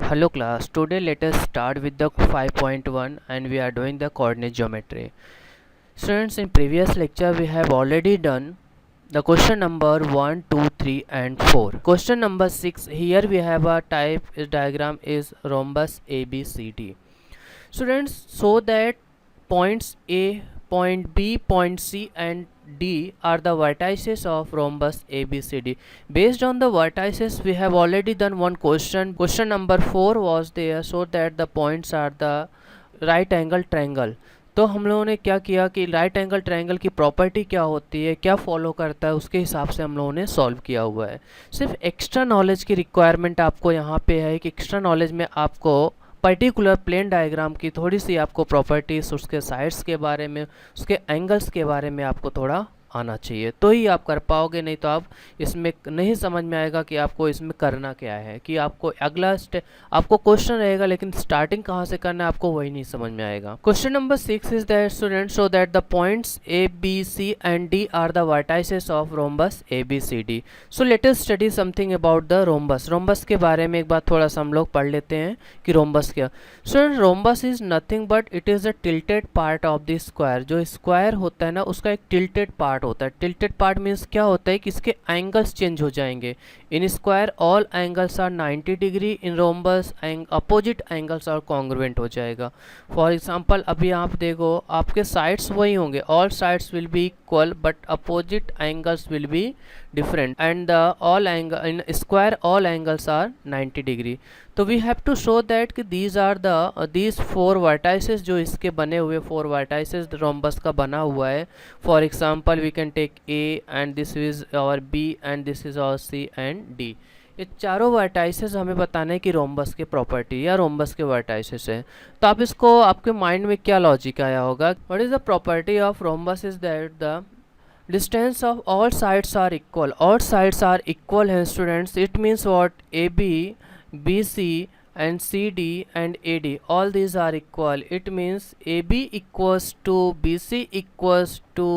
Hello class, today let us start with the 5.1 and we are doing the coordinate geometry. Students, in previous lecture we have already done the question number 1, 2, 3 and 4. Question number 6, here we have a type diagram is rhombus ABCD. Students, so that points A, point B, point C and D are the vertices of rhombus ABCD. Based on the vertices, we have already done one question. Question number 4 was there, so that the points are the right angle triangle. तो हम लोगों ने क्या किया कि right angle triangle की property क्या होती है, क्या फॉलो करता है, उसके हिसाब से हम लोगों ने सॉल्व किया हुआ है. सिर्फ एक्स्ट्रा नॉलेज की रिक्वायरमेंट आपको यहाँ पे है कि एक्स्ट्रा नॉलेज में आपको पर्टिकुलर प्लेन डायग्राम की थोड़ी सी आपको प्रॉपर्टीज, उसके साइड्स के बारे में, उसके एंगल्स के बारे में आपको थोड़ा आना चाहिए, तो ही आप कर पाओगे. नहीं तो आप इसमें नहीं समझ में आएगा कि आपको इसमें करना क्या है, कि आपको अगला स्टेप आपको क्वेश्चन रहेगा लेकिन स्टार्टिंग कहाँ से करना है आपको वही नहीं समझ में आएगा. Question number 6 is that student, so that the points A B C and D are the vertices of rhombus A B C D. So let us study something about the rhombus. Rhombus के बारे में एक बार थोड़ा सा हम लोग पढ़ लेते हैं कि रोम्बस क्या. Student, rhombus is nothing but it is a tilted part of the square. जो स्क्वायर होता है ना, उसका एक टिल्टेड पार्ट होता है. टिल्टेड पार्ट मीन्स क्या होता है कि इसके एंगल्स चेंज हो जाएंगे. In square all angles are 90 degree, in rhombus opposite angles are congruent हो जाएगा. फॉर एग्जांपल अभी आप देखो, आपके साइड्स वही होंगे, all sides will be equal but opposite angles will be different and the all angle in square all angles are 90 degree. तो we have to show that कि these are the these four vertices जो इसके बने हुए four vertices rhombus का बना हुआ है. For example we can take A and this is our B and this is our C and D. ये चारों वर्टाइसेस हमें बताना है कि रोम्बस के प्रॉपर्टी या रोम्बस के वर्टाइसेस है. तो आप इसको आपके माइंड में क्या लॉजिक आया होगा. What is the property of rhombus is that the distance of all sides are equal. All sides are equal हैं students. It means what? AB, BC and CD and AD, all these are equal. It means AB equals to BC equals to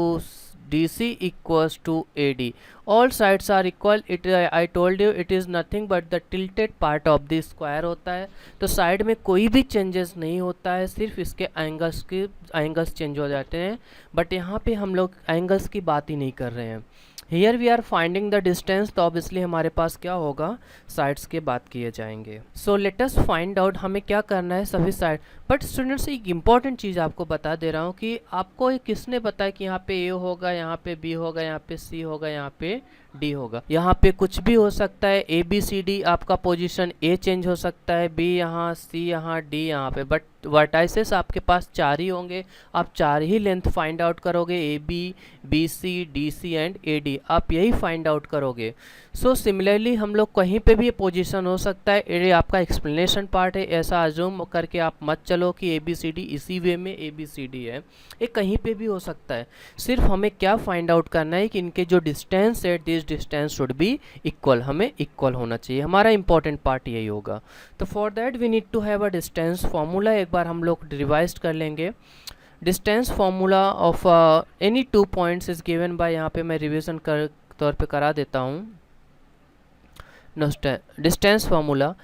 DC equals to AD. All sides are equal. It I told you it is nothing but the tilted part of the square होता है. तो side में कोई भी changes नहीं होता है, सिर्फ इसके एंगल्स चेंज हो जाते हैं. बट यहाँ पे हम लोग एंगल्स की बात ही नहीं कर रहे हैं. Here we are finding the distance, तो ऑब्वियसली हमारे पास क्या होगा, साइड्स के बात किए जाएंगे. So let us find out हमें क्या करना है सभी साइड. बट स्टूडेंट्स, एक इंपॉर्टेंट चीज़ आपको बता दे रहा हूँ कि आपको ये किसने बताया कि यहाँ पे ए होगा, यहाँ पे बी होगा, यहाँ पे सी होगा, यहाँ पे डी होगा. यहाँ पे कुछ भी हो सकता है. ए बी सी डी आपका पोजीशन ए चेंज हो सकता है, बी यहाँ, सी यहाँ, डी यहाँ पे. बट वर्टाइसेस आपके पास चार ही होंगे. आप चार ही लेंथ फाइंड आउट करोगे, A B, B C, D C and A D. आप यही फाइंड आउट करोगे. सो सिमिलरली हम लोग कहीं पे भी पोजीशन हो सकता है. ये आपका एक्सप्लेनेशन पार्ट है, ऐसा अज्यूम करके आप मत चलो कि ए बी सी डी इसी वे में ए बी सी डी है. ये कहीं पे भी हो सकता है. सिर्फ हमें क्या फाइंड आउट करना है कि इनके जो डिस्टेंस है, this distance should be equal. हमें इक्वल होना चाहिए. हमारा इंपॉर्टेंट पार्ट यही होगा. तो for that we need to have a distance formula. एक बार हम लोग रिवाइज कर लेंगे. Distance formula of any two points is given by, यहाँ पे मैं रिविजन कर तौर पे करा देता हूँ. Distance formula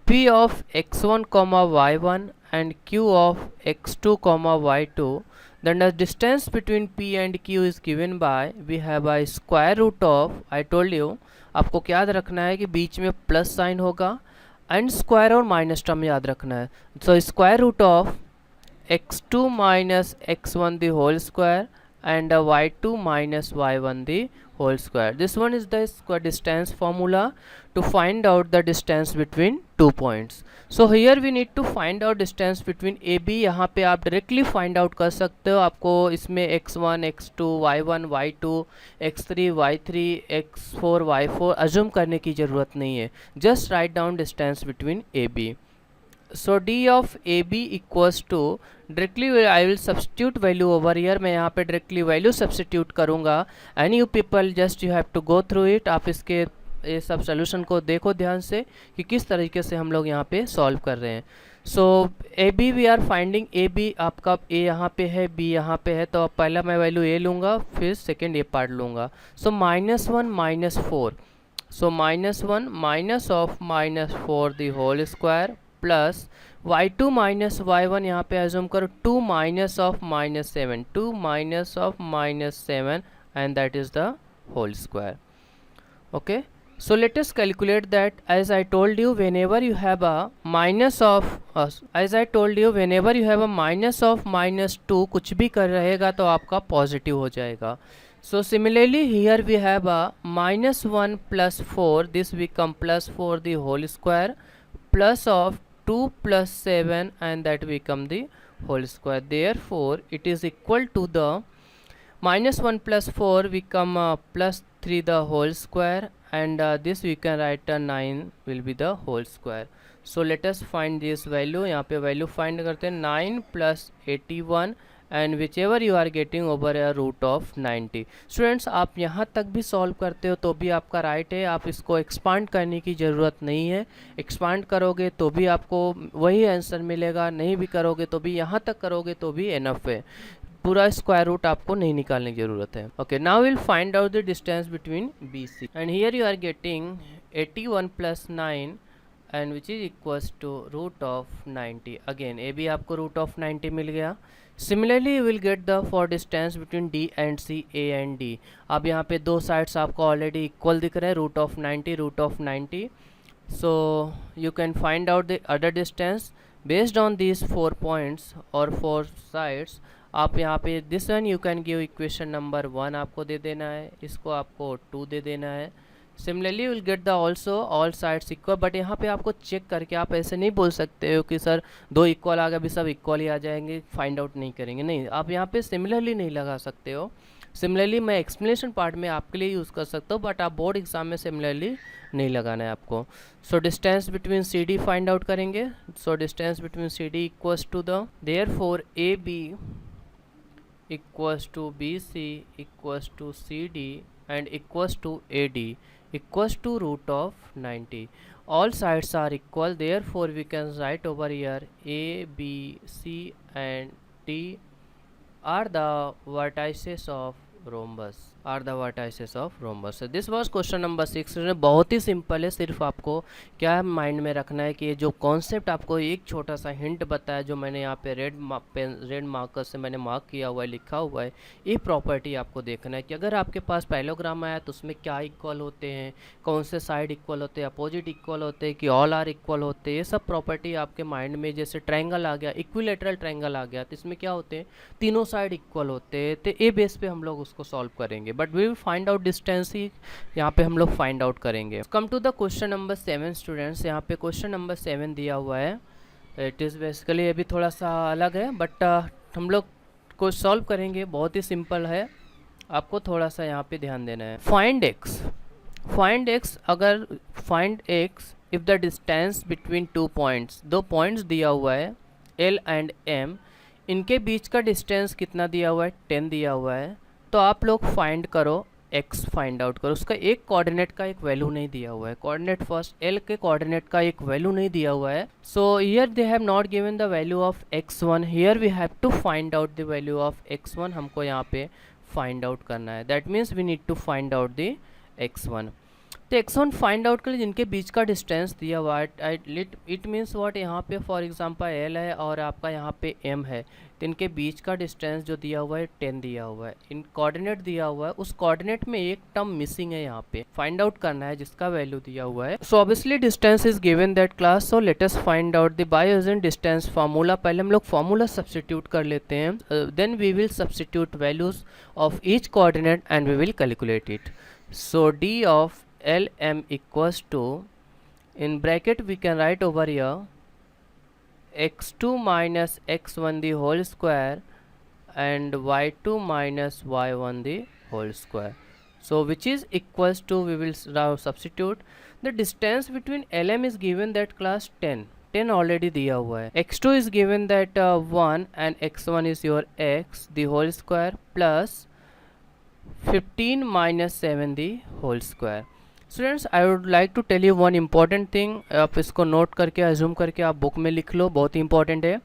P of x1 comma y1 and Q of x2 comma y2, then the distance between P and Q is given by, we have a square root of, I told you आपको क्या याद रखना है कि बीच में plus sign होगा and square और माइनस टर्म याद रखना है. So square root of x2 minus x1 the whole square and y2 minus y1 the whole square. This one is the square distance formula to find out the distance between two points. So here we need to find out distance between AB. यहाँ पे आप directly find out कर सकते हो. आपको इसमें x1, x2, y1, y2, x3, y3, x4, y4 assume करने की ज़रूरत नहीं है. Just write down distance between AB. So D of AB equals to, directly I will substitute value over here. मैं यहाँ पे directly value substitute करूँगा. And you people just you have to go through it. आप इसके ये सब solution को देखो ध्यान से कि किस तरीके से हम लोग यहाँ पे सॉल्व कर रहे हैं. So A B we are finding. A B आपका ए यहाँ पे है, बी यहाँ पे है, तो पहला मैं वैल्यू ए लूँगा, फिर सेकेंड ए पार्ट लूँगा. So -1 -4. So -1 minus of -4 the whole square plus y2 minus y1 यहाँ पे एज्यूम करो 2 minus of -7, 2 minus of -7 and that is the whole square. Okay, so let us calculate that. As I told you, whenever you have a minus of -2 कुछ भी कर रहेगा तो आपका positive हो जाएगा. So similarly here we have a -1 plus 4, this become +4 the whole square, plus of 2 plus 7 and that become the whole square. Therefore it is equal to the -1 plus 4 become +3 the whole square, and this we can write 9 will be the whole square. So let us find this value. यहाँ पे value find करते हैं 9 plus 81 and whichever you are getting over a root of 90. Students आप यहाँ तक भी solve करते हो तो भी आपका राइट है, आप इसको एक्सपांड करने की ज़रूरत नहीं है. एक्सपांड करोगे तो भी आपको वही आंसर मिलेगा, नहीं भी करोगे तो भी, यहाँ तक करोगे तो भी एनफ है. पूरा स्क्वायर रूट आपको नहीं निकालने की जरूरत है. Okay, now will find out the distance between B C and here you are getting 81 plus 9 and which is equals to root of 90. Again A भी आपको रूट ऑफ 90 मिल गया. Similarly you will get the for distance between D and C, A and D. अब यहाँ पे दो sides आपको already equal दिख रहे हैं, root of 90, root of 90. So you can find out the other distance based on these 4 points और 4 sides. आप यहाँ पे this one you can give equation number 1 आपको दे देना है, इसको आपको 2 दे देना है. Similarly will get the also all sides equal. But यहाँ पे आपको चेक करके आप ऐसे नहीं बोल सकते हो कि सर 2 इक्वल आ गया, अभी सब इक्वल ही आ जाएंगे, फाइंड आउट नहीं करेंगे. नहीं, आप यहाँ पे सिमिलरली नहीं लगा सकते हो. सिमिलरली मैं एक्सप्लेनेशन पार्ट में आपके लिए यूज़ कर सकता हूँ, बट आप बोर्ड एग्जाम में सिमिलरली नहीं लगाना है आपको. So distance between C D find out करेंगे. So distance between C D equals to the therefore A B equals to BC equals to CD and equals to AD equals to root of 90. All sides are equal, therefore we can write over here A, B, C and D are the vertices of rhombus. So this was question number 6. बहुत ही simple है, सिर्फ आपको क्या mind में रखना है कि ये जो कॉन्सेप्ट आपको एक छोटा सा हिंट बताया जो मैंने यहाँ पे रेड मार्कर से मैंने मार्क किया हुआ है, लिखा हुआ है, ये प्रॉपर्टी आपको देखना है कि अगर आपके पास पैरेललोग्राम आया तो उसमें क्या इक्वल होते हैं, कौन से साइड इक्वल होते हैं, अपोजिट इक्वल होते हैं कि ऑल आर इक्वल होते हैं. ये सब प्रॉपर्टी आपके माइंड में, जैसे ट्रायंगल आ गया, इक्विलेटरल ट्रायंगल आ गया तो इसमें क्या होते हैं, तीनों साइड इक्वल होते हैं. तो ए बेस पे हम लोग उसको सॉल्व करेंगे, but we will find out distance ही यहाँ पे हम लोग फाइंड आउट करेंगे. Come to the question number 7 students. यहाँ पे क्वेश्चन नंबर 7 दिया हुआ है. इट इज़ बेसिकली अभी थोड़ा सा अलग है, बट हम लोग को सॉल्व करेंगे. बहुत ही सिंपल है, आपको थोड़ा सा यहाँ पे ध्यान देना है. फाइंड एक्स अगर find x if the distance between 2 points, 2 points दिया हुआ है L एंड M, इनके बीच का डिस्टेंस कितना दिया हुआ है, 10 दिया हुआ है. तो आप लोग फाइंड करो x, फाइंड आउट करो. उसका एक कोऑर्डिनेट का एक वैल्यू नहीं दिया हुआ है, कोऑर्डिनेट फर्स्ट L के कोऑर्डिनेट का एक वैल्यू नहीं दिया हुआ है. So here they have not given the value of x1. Here we have to find out the value of x1. हमको यहाँ पे फाइंड आउट करना है. That means we need to find out the x1. तो x1 find out के लिए जिनके बीच का डिस्टेंस दिया हुआ है, इट मीन्स व्हाट, यहाँ पे फॉर एग्जांपल L है और आपका यहाँ पे M है, तो इनके बीच का डिस्टेंस जो दिया हुआ है 10 दिया हुआ है. इन कोऑर्डिनेट दिया हुआ है, उस कोऑर्डिनेट में एक टर्म मिसिंग है, यहाँ पे फाइंड आउट करना है जिसका वैल्यू दिया हुआ है. So obviously distance is given that class. So let us find out the बायोजन डिस्टेंस फार्मूला. पहले हम लोग फार्मूला सब्स्टिट्यूट कर लेते हैं, then we will substitute values of each coordinate and we will calculate it. So D of LM equals to, in bracket we can write over here x2 minus x1 the whole square and y2 minus y1 the whole square. So which is equals to, we will now substitute. The distance between LM is given that class 10 already दिया हुआ है. x2 is given that 1 and x1 is your x the whole square plus 15 minus 7 the whole square. Students I would like to tell you one important thing. आप इसको note करके assume करके आप book में लिख लो, बहुत ही इंपॉर्टेंट है.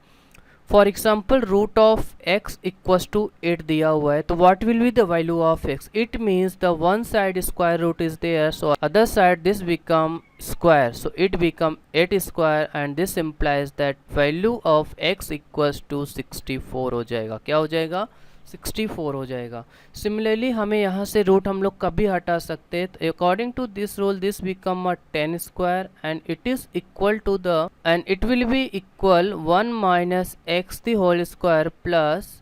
For example root of x equals to 8 दिया हुआ है, तो what will be the value of x? It means the one side square root is there, so other side this become square, so it become 8 square and this implies that value of x equals to 64 हो जाएगा. क्या हो जाएगा? 64 हो जाएगा. Similarly हमें यहाँ से रूट हम लोग कभी हटा सकते हैं, तो according to this rule this become a 10 square and it is equal to the and it will be equal 1 minus X the whole square plus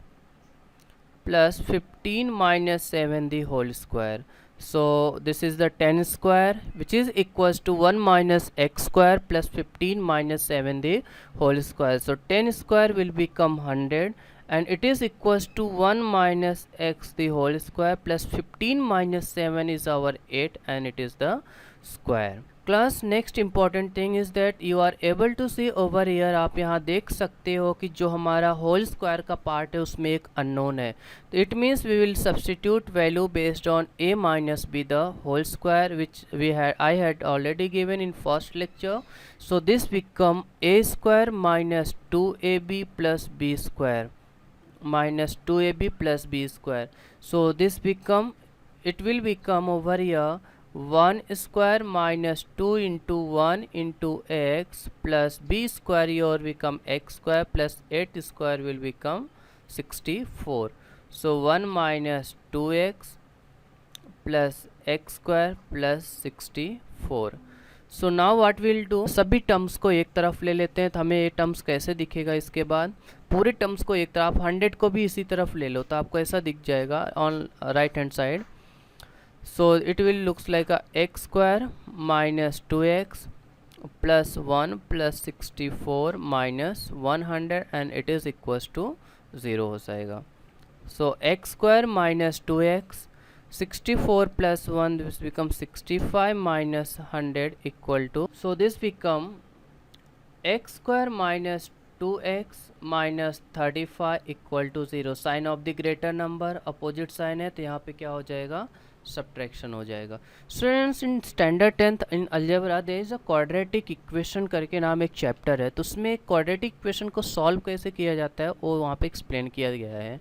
15 minus 7 the whole square. So this is the 10 square which is equals to 1 minus x square plus 15 minus 7 the whole square. So 10 square will become 100 and it is equals to 1 minus x the whole square plus 15 minus 7 is our 8 and it is the square. Class next important thing is that you are able to see over here. आप यहाँ देख सकते हो कि जो हमारा whole square का part है उसमें एक अननोन है, तो it means we will substitute value based on a minus B the whole square which I had already given in first lecture. So this become a square minus 2ab plus b square minus 2ab plus b square. So this become it will become over here 1 square minus 2 into 1 into x plus b square here become x square plus 8 square will become 64. So 1 minus 2x plus x square plus 64. So now what we'll do, सभी terms को एक तरफ ले लेते हैं. तो हमें ये टर्म्स कैसे दिखेगा, इसके बाद पूरे टर्म्स को एक तरफ, 100 को भी इसी तरफ ले लो तो आपको ऐसा दिख जाएगा on right hand side. So it will looks like a x square minus 2x plus 1 plus 64 minus 100 and it is equals to 0 हो जाएगा. So x square minus 2x 64 plus 1 this becomes 65 minus 100 equal to, so this become x square minus 2x minus 35 equal to 0. Sign of the greater number opposite sign है तो यहाँ पे क्या हो जाएगा, subtraction हो जाएगा. Students in standard 10th in algebra there is a quadratic equation करके नाम एक चैप्टर है, तो उसमें क्वाड्रेटिक इक्वेशन को सॉल्व कैसे किया जाता है वो वहाँ पे एक्सप्लेन किया गया है.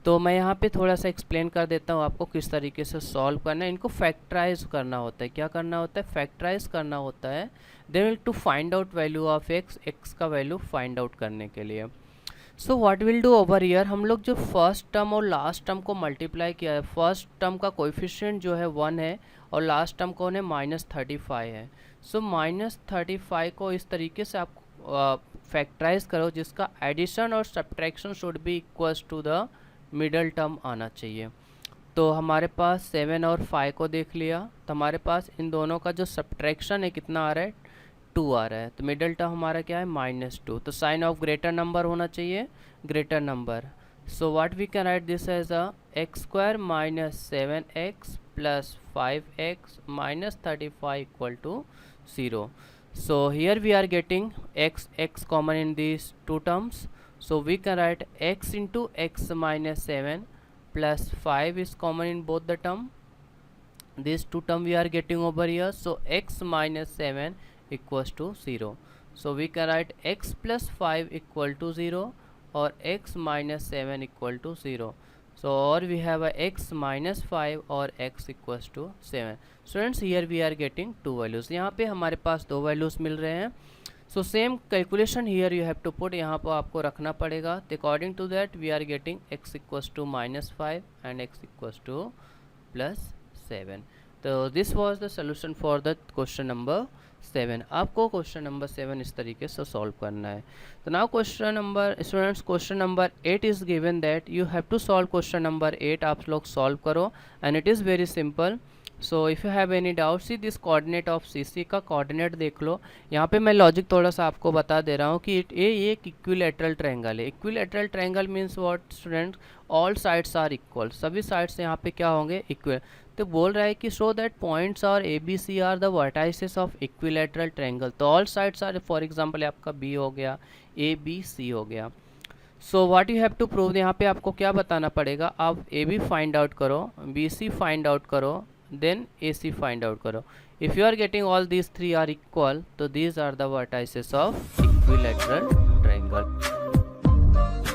तो मैं यहाँ पे थोड़ा सा एक्सप्लेन कर देता हूँ आपको किस तरीके से सॉल्व करना है. इनको फैक्टराइज करना होता है. क्या करना होता है, फैक्टराइज करना होता है. Then will to find out value of X का वैल्यू फाइंड आउट करने के लिए. So what will do over here, हम लोग जो फर्स्ट टर्म और लास्ट टर्म को मल्टीप्लाई किया है, फर्स्ट टर्म का कोएफिशिएंट जो है 1 है और लास्ट टर्म कौन है, -35 है. सो -35 को इस तरीके से आप फैक्टराइज करो जिसका एडिशन और subtraction should be equals to the middle term आना चाहिए. तो हमारे पास 7 और 5 को देख लिया, तो हमारे पास इन दोनों का जो सब्ट्रैक्शन है कितना आ रहा है, 2 आ रहा है. तो मिडल टर्म हमारा क्या है, -2. तो साइन ऑफ ग्रेटर नंबर होना चाहिए, greater number. So what we can write this as a x square minus 7x plus 5x minus 35 equal to 0. So here we are getting x common in these two terms. So we can write x into x minus 7 plus 5 is common in both the term. These two term we are getting over here. So x minus 7 equals to 0. So we can write x plus 5 equal to 0 or x minus 7 equal to 0. So or we have a x minus 5 or x equals to 7. Students here we are getting two values. यहाँ पे हमारे पास दो values मिल रहे हैं. So same calculation here you have to put, यहाँ पर आपको रखना पड़ेगा. तो according to that we are getting x equals to -5 and x equals to +7. तो this was the solution for the question number 7. आपको क्वेश्चन नंबर 7 इस तरीके से सॉल्व करना है. तो now question number students question number 8 is given that you have to solve question number 8. आप लोग सॉल्व करो and it is very simple. So if you have any doubt see this coordinate of CC का coordinate देख लो. यहाँ पे मैं logic थोड़ा सा आपको बता दे रहा हूँ कि ये एक इक्विलैटरल ट्रायंगल है. Equilateral triangle means what students, all sides are equal. सभी साइड्स यहाँ पे क्या होंगे, इक्वल. तो बोल रहा है कि शो दैट पॉइंट्स और ABC are the vertices of equilateral triangle. तो all sides are, for example आपका B हो गया, ABC हो गया. So what you have to prove, यहाँ पे आपको क्या बताना पड़ेगा, आप AB फाइंड आउट करो, BC फाइंड आउट करो, then AC find out करो. If you are getting all these three are equal, so these are the vertices of equilateral